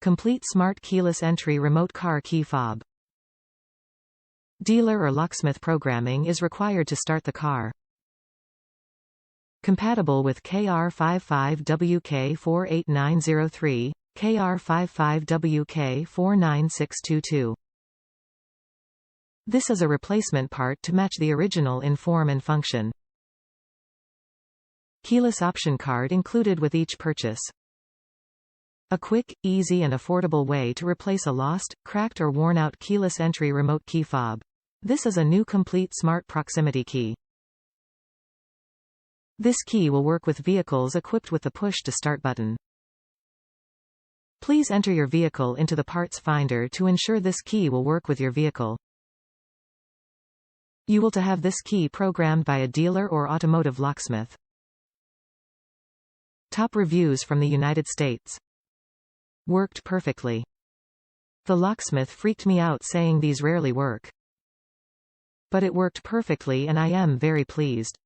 Complete smart keyless entry remote car key fob. Dealer or locksmith programming is required to start the car. Compatible with KR55WK48903, KR55WK49622. This is a replacement part to match the original in form and function. Keyless option card included with each purchase. A quick, easy and affordable way to replace a lost, cracked or worn-out keyless entry remote key fob. This is a new complete smart proximity key. This key will work with vehicles equipped with the push-to-start button. Please enter your vehicle into the parts finder to ensure this key will work with your vehicle. You will to have this key programmed by a dealer or automotive locksmith. Top reviews from the United States. Worked perfectly. The locksmith freaked me out saying these rarely work. But it worked perfectly and I am very pleased.